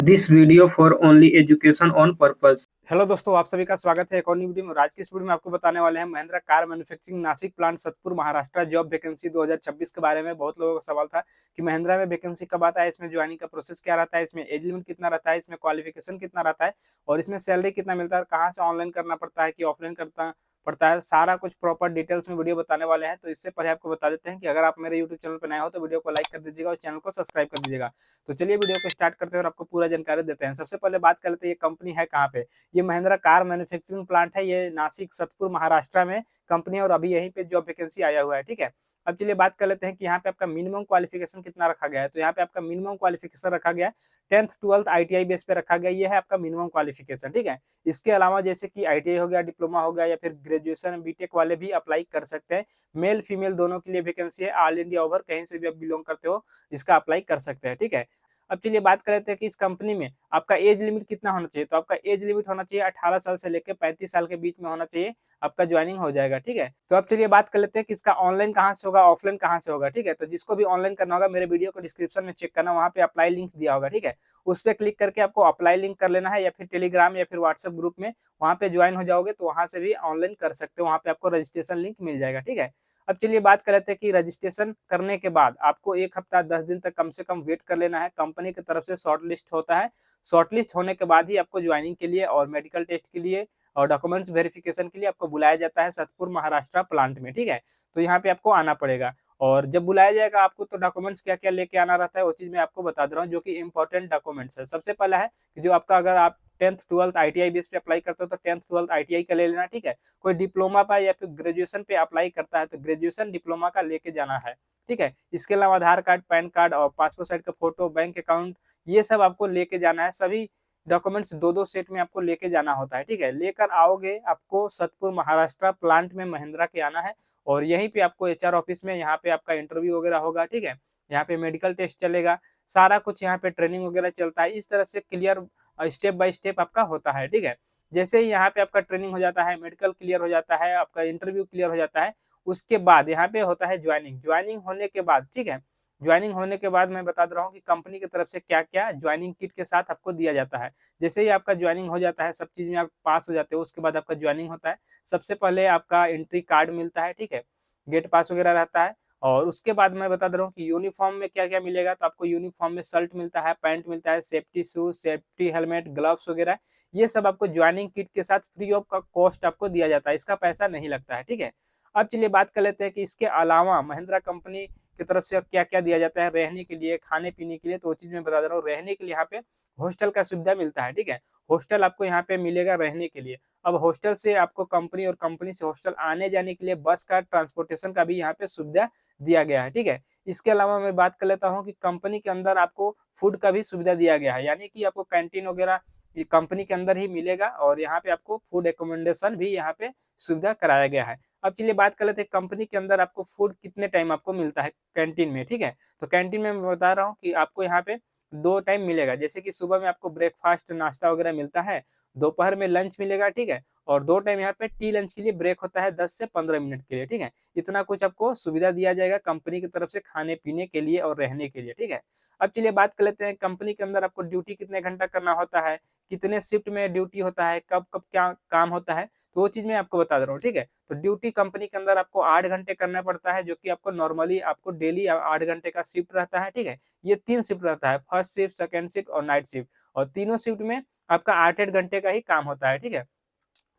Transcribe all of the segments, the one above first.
This video for only education on purpose। Hello दोस्तों, आप सभी का स्वागत है एक और नई वीडियो में। आज की इस वीडियो में आपको बताने वाले हैं Mahindra car manufacturing Nashik plant Satpur Maharashtra job vacancy 2026 के बारे में। बहुत लोगों का सवाल था कि महिंद्रा में वैकेंसी कब आता है, इसमें ज्वाइनिंग का प्रोसेस क्या रहता है, इसमें एज लिमिट कितना रहता है, इसमें क्वालिफिकेशन कितना रहता है और इसमें सैलरी कितना मिलता है, कहाँ से ऑनलाइन करना पड़ता है कि ऑफलाइन करना पड़ता है, सारा कुछ प्रॉपर डिटेल्स में वीडियो बताने वाले हैं। तो इससे पहले आपको बता देते हैं कि अगर आप मेरे यूट्यूब चैनल पर नए हो तो वीडियो को लाइक कर दीजिएगा और चैनल को सब्सक्राइब कर दीजिएगा। तो चलिए वीडियो को स्टार्ट करते हैं और आपको पूरा जानकारी देते हैं। सबसे पहले बात कर लेते हैं ये कंपनी है कहाँ पे। ये महिंद्रा कार मैन्युफैक्चरिंग प्लांट है, ये नासिक सतपुर महाराष्ट्र में कंपनी है और अभी यहीं पे जॉब वैकेंसी आया हुआ है। ठीक है, अब चलिए बात कर लेते हैं कि यहाँ पे आपका मिनिमम क्वालिफिकेशन कितना रखा गया है। तो यहाँ पे आपका मिनिमम क्वालिफिकेशन रखा गया है 10th 12th ITI बेस पे रखा गया, ये है आपका मिनिमम क्वालिफिकेशन। ठीक है, इसके अलावा जैसे कि ITI हो गया, डिप्लोमा हो गया या फिर ग्रेजुएशन बीटेक वाले भी अप्लाई कर सकते हैं। मेल फीमेल दोनों के लिए वैकेंसी है, ऑल इंडिया ओवर कहीं से भी आप बिलोंग करते हो इसका अप्लाई कर सकते हैं। ठीक है, अब चलिए बात कर लेते हैं कि इस कंपनी में आपका एज लिमिट कितना होना चाहिए। तो आपका एज लिमिट होना चाहिए 18 साल से लेकर 35 साल के बीच में होना चाहिए, आपका ज्वाइनिंग हो जाएगा। ठीक है, तो अब चलिए बात कर लेते हैं कि इसका ऑनलाइन कहाँ से होगा, ऑफलाइन कहाँ से होगा। ठीक है, तो जिसको भी ऑनलाइन करना होगा मेरे वीडियो को डिस्क्रिप्शन में चेक करना, वहाँ पे अप्लाई लिंक दिया होगा। ठीक है, उस पर क्लिक करके आपको अप्लाई लिंक कर लेना है या फिर टेलीग्राम या फिर व्हाट्सएप ग्रुप में वहाँ पे ज्वाइन हो जाओगे तो वहाँ से भी ऑनलाइन कर सकते हो, वहाँ पे आपको रजिस्ट्रेशन लिंक मिल जाएगा। ठीक है, अब चलिए बात कर लेते हैं कि रजिस्ट्रेशन करने के बाद आपको 1 हफ्ता 10 दिन तक कम से कम वेट कर लेना है। कंपनी की तरफ से शॉर्ट लिस्ट होता है, शॉर्ट लिस्ट होने के बाद ही आपको ज्वाइनिंग के लिए और मेडिकल टेस्ट के लिए और डॉक्यूमेंट्स वेरिफिकेशन के लिए आपको बुलाया जाता है सतपुर महाराष्ट्र प्लांट में। ठीक है, तो यहाँ पे आपको आना पड़ेगा और जब बुलाया जाएगा आपको तो डॉक्यूमेंट्स क्या क्या लेके आना रहता है वो चीज मैं आपको बता दे रहा हूँ, जो कि इंपॉर्टेंट डॉक्यूमेंट्स है। सबसे पहला है कि जो आपका, अगर आप 10th 12th ITI बेस पे अप्लाई करते हो तो 10th 12th ITI का ले लेना। ठीक है, कोई डिप्लोमा पे या फिर ग्रेजुएशन पे अप्लाई करता है तो ग्रेजुएशन डिप्लोमा का लेके जाना है। ठीक है, इसके अलावा आधार कार्ड, पैन कार्ड और पासपोर्ट साइज का फोटो, बैंक अकाउंट, ये सब आपको लेके जाना है। सभी डॉक्यूमेंट्स दो दो सेट में आपको लेके जाना होता है। ठीक है, लेकर आओगे आपको सतपुर महाराष्ट्र प्लांट में महिंद्रा के आना है और यहीं पे आपको HR ऑफिस में यहाँ पे आपका इंटरव्यू वगैरह होगा। ठीक है, यहाँ पे मेडिकल टेस्ट चलेगा, सारा कुछ यहाँ पे ट्रेनिंग वगैरह चलता है। इस तरह से क्लियर स्टेप बाय स्टेप आपका होता है। ठीक है, जैसे ही यहाँ पे आपका ट्रेनिंग हो जाता है, मेडिकल क्लियर हो जाता है, आपका इंटरव्यू क्लियर हो जाता है, उसके बाद यहाँ पे होता है ज्वाइनिंग। ज्वाइनिंग होने के बाद, ठीक है, ज्वाइनिंग होने के बाद मैं बता दे रहा हूँ कि कंपनी की तरफ से क्या क्या ज्वाइनिंग किट के साथ आपको दिया जाता है। जैसे ही आपका ज्वाइनिंग हो जाता है, सब चीज में आप पास हो जाते हो, उसके बाद आपका ज्वाइनिंग होता है। सबसे पहले आपका एंट्री कार्ड मिलता है। ठीक है, गेट पास वगैरह रहता है और उसके बाद मैं बता दे रहा हूँ कि यूनिफॉर्म में क्या क्या मिलेगा। तो आपको यूनिफॉर्म में शर्ट मिलता है, पैंट मिलता है, safety shoes, safety helmet, gloves वगैरह, ये सब आपको ज्वाइनिंग किट के साथ फ्री ऑफ का कॉस्ट आपको दिया जाता है, इसका पैसा नहीं लगता है। ठीक है, अब चलिए बात कर लेते हैं कि इसके अलावा महिंद्रा कंपनी की तरफ से क्या क्या दिया जाता है रहने के लिए, खाने पीने के लिए। तो वो चीज मैं बता दे रहा हूँ, रहने के लिए यहाँ पे हॉस्टल का सुविधा मिलता है। ठीक है, हॉस्टल आपको यहाँ पे मिलेगा रहने के लिए। अब हॉस्टल से आपको कंपनी और कंपनी से हॉस्टल आने जाने के लिए बस का ट्रांसपोर्टेशन का भी यहाँ पे सुविधा दिया गया है। ठीक है, इसके अलावा मैं बात कर लेता हूँ कि कंपनी के अंदर आपको फूड का भी सुविधा दिया गया है, यानी कि आपको कैंटीन वगैरह ये कंपनी के अंदर ही मिलेगा और यहाँ पे आपको फूड एकोमोडेशन भी यहाँ पे सुविधा कराया गया है। अब चलिए बात कर लेते हैं कंपनी के अंदर आपको फूड कितने टाइम आपको मिलता है कैंटीन में। ठीक है, तो कैंटीन में मैं बता रहा हूँ कि आपको यहाँ पे 2 टाइम मिलेगा। जैसे कि सुबह में आपको ब्रेकफास्ट नाश्ता वगैरह मिलता है, दोपहर में लंच मिलेगा। ठीक है, और 2 टाइम यहाँ पे टी लंच के लिए ब्रेक होता है 10 से 15 मिनट के लिए। ठीक है, इतना कुछ आपको सुविधा दिया जाएगा कंपनी की तरफ से खाने पीने के लिए और रहने के लिए। ठीक है, अब चलिए बात कर लेते हैं कंपनी के अंदर आपको ड्यूटी कितने घंटा करना होता है, कितने शिफ्ट में ड्यूटी होता है, कब कब क्या काम होता है, तो वो चीज मैं आपको बता दे रहा हूँ। ठीक है, तो ड्यूटी कंपनी के अंदर आपको 8 घंटे करना पड़ता है, जो कि आपको नॉर्मली आपको डेली 8 घंटे का शिफ्ट रहता है। ठीक है, ये 3 शिफ्ट रहता है, फर्स्ट शिफ्ट, सेकंड शिफ्ट और नाइट शिफ्ट, और तीनों शिफ्ट में आपका 8-8 घंटे का ही काम होता है। ठीक है,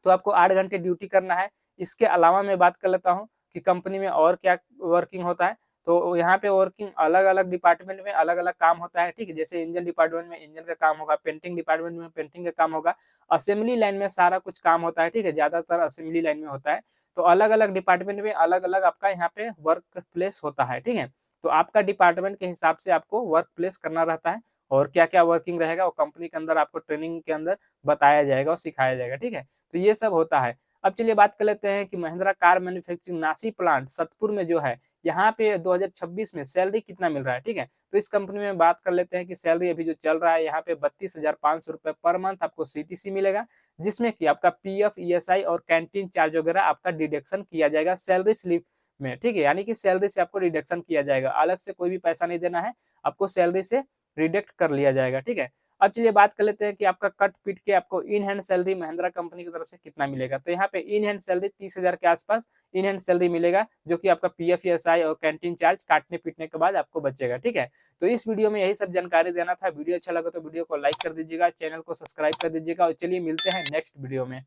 तो आपको 8 घंटे ड्यूटी करना है। इसके अलावा मैं बात कर लेता हूँ कि कंपनी में और क्या वर्किंग होता है। तो यहाँ पे वर्किंग अलग अलग डिपार्टमेंट में अलग अलग काम होता है। ठीक है, जैसे इंजन डिपार्टमेंट में इंजन का काम होगा, पेंटिंग डिपार्टमेंट में पेंटिंग का काम होगा, असेंबली लाइन में सारा कुछ काम होता है। ठीक है, ज्यादातर असेंबली लाइन में होता है। तो अलग अलग डिपार्टमेंट में अलग अलग आपका यहाँ पे वर्क प्लेस होता है। ठीक है, तो आपका डिपार्टमेंट के हिसाब से आपको वर्क प्लेस करना रहता है और क्या क्या वर्किंग रहेगा वो कंपनी के अंदर आपको ट्रेनिंग के अंदर बताया जाएगा और सिखाया जाएगा। ठीक है, तो ये सब होता है। अब चलिए बात कर लेते हैं कि Mahindra car manufacturing Nashik plant Satpur में जो है, यहाँ पे 2026 में सैलरी कितना मिल रहा है। ठीक है, तो इस कंपनी में बात कर लेते हैं कि सैलरी अभी जो चल रहा है यहाँ पे 32,500 रुपए पर मंथ आपको CTC मिलेगा, जिसमें कि आपका PF, ESI और कैंटीन चार्ज वगैरह आपका डिडक्शन किया जाएगा सैलरी स्लिप में। ठीक है, यानी कि सैलरी से आपको डिडक्शन किया जाएगा, अलग से कोई भी पैसा नहीं देना है, आपको सैलरी से रिडक्ट कर लिया जाएगा। ठीक है, अब चलिए बात कर लेते हैं कि आपका कट पीट के आपको in hand salary Mahindra company की तरफ से कितना मिलेगा। तो यहाँ पे इन हैंड सैलरी 30,000 के आसपास इन हैंड सैलरी मिलेगा, जो कि आपका पीएफ, ईएसआई और कैंटीन चार्ज काटने पीटने के बाद आपको बचेगा। ठीक है, तो इस वीडियो में यही सब जानकारी देना था। वीडियो अच्छा लगा तो वीडियो को लाइक कर दीजिएगा, चैनल को सब्सक्राइब कर दीजिएगा और चलिए मिलते हैं नेक्स्ट वीडियो में।